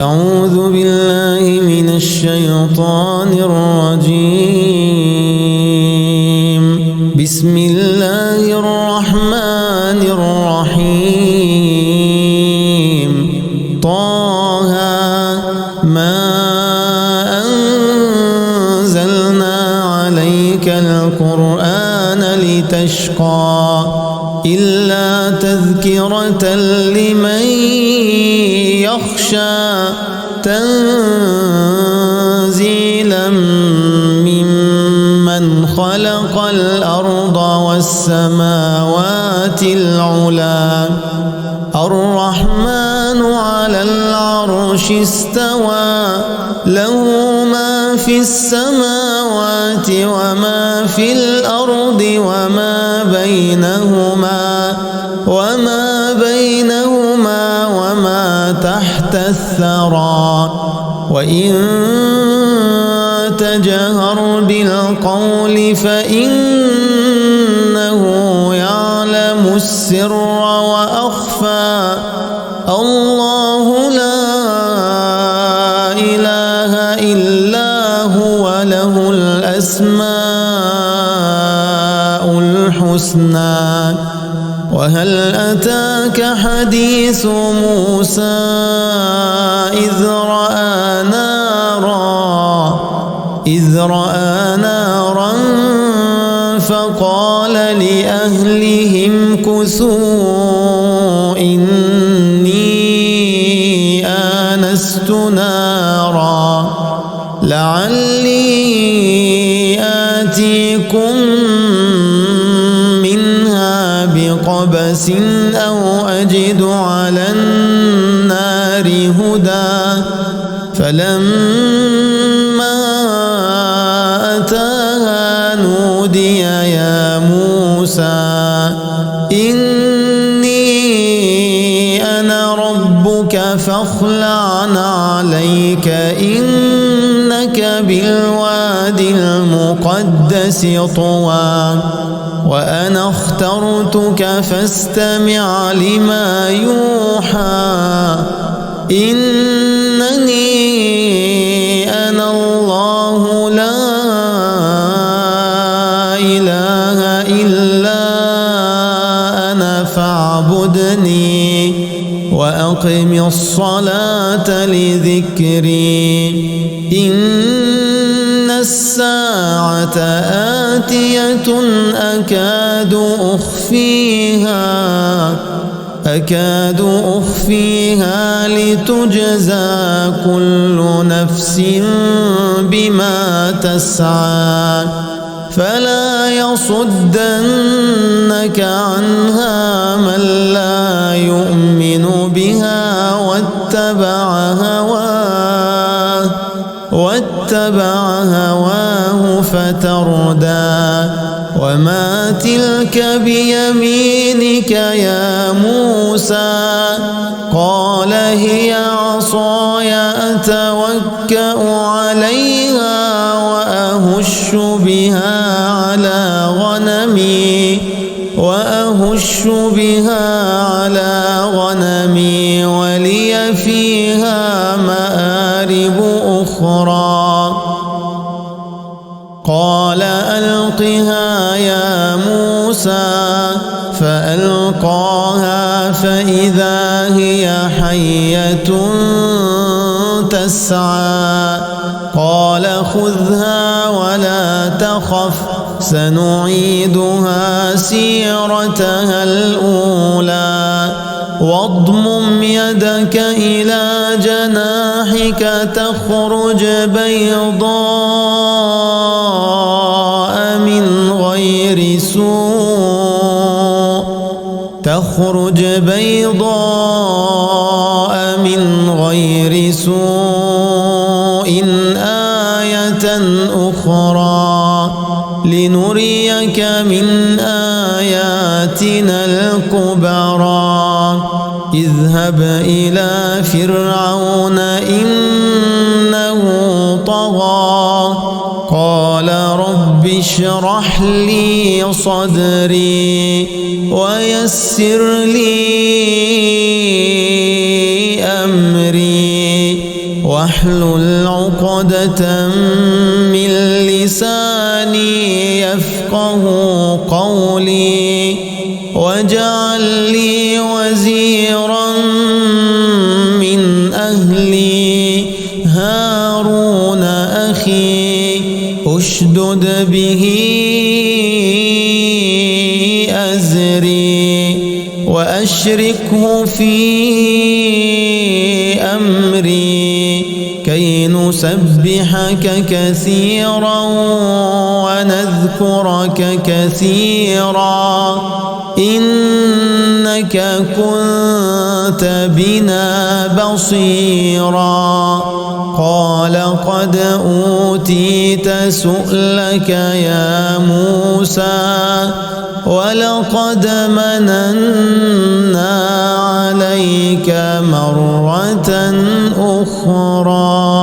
أعوذ بالله من الشيطان الرجيم. بسم الله الرحمن الرحيم. طه ما أنزلنا عليك القرآن لتشقى إلا تذكرة لمن يخشى تنزيلا ممن خلق الأرض والسماوات العلى. الرحمن على العرش استوى له ما في السماوات وما في الأرض وما بينهما وما تحت الثرى. وإن تجهر بالقول فإنه يعلم السر وأخفى. الله لا إله إلا هو له الأسماء الحسنى. وهل أتاك حديث موسى إذ رأى نارا فقال لأهلهم كثوا إني آنست نارا لعلي آتيكم منها بقبس أو أجد على النار هدى. فلما أتاها نودي يا موسى إني أنا ربك فاخلع عليك إنك بالوادي المقدس طوى. وأنا اخترتك فاستمع لما يوحى إنني أنا الله لا إله إلا أنا فاعبدني وأقم الصلاة لذكري. إن الساعة آتية أكاد أخفيها لتجزى كل نفس بما تسعى. فلا يصدنك عنها من لا يؤمن بها واتبع هواه فتردى. وما تلك بيمينك يا موسى قال هي عصاي أتوكأ عليها وأهش بها على غنمي ولي فيها مآرب أخرى. قال ألقها يا موسى فألقاها فإذا هي حية تسعى. قال خذها ولا تخف سنعيدها سيرتها الأولى. واضمم يدك إلى جناحك تخرج بيضاء من غير سوء آية أخرى لنريك من آياتنا الكبرى. اذهب إلى فرعون إنه طغى. قال رب اشرح لي صدري ويسر لي أمري واحلل عقدة من لساني يفقه قولي واجعل لي وزيرا من أهلي هارون أخي اشدد به أزري وأشركه في أمري كي نسبحك كثيرا ونذكرك كثيرا إنك كنت بنا بصيرا قال قد أوتيت سؤلك يا موسى ولقد مننا عليك مرة أخرى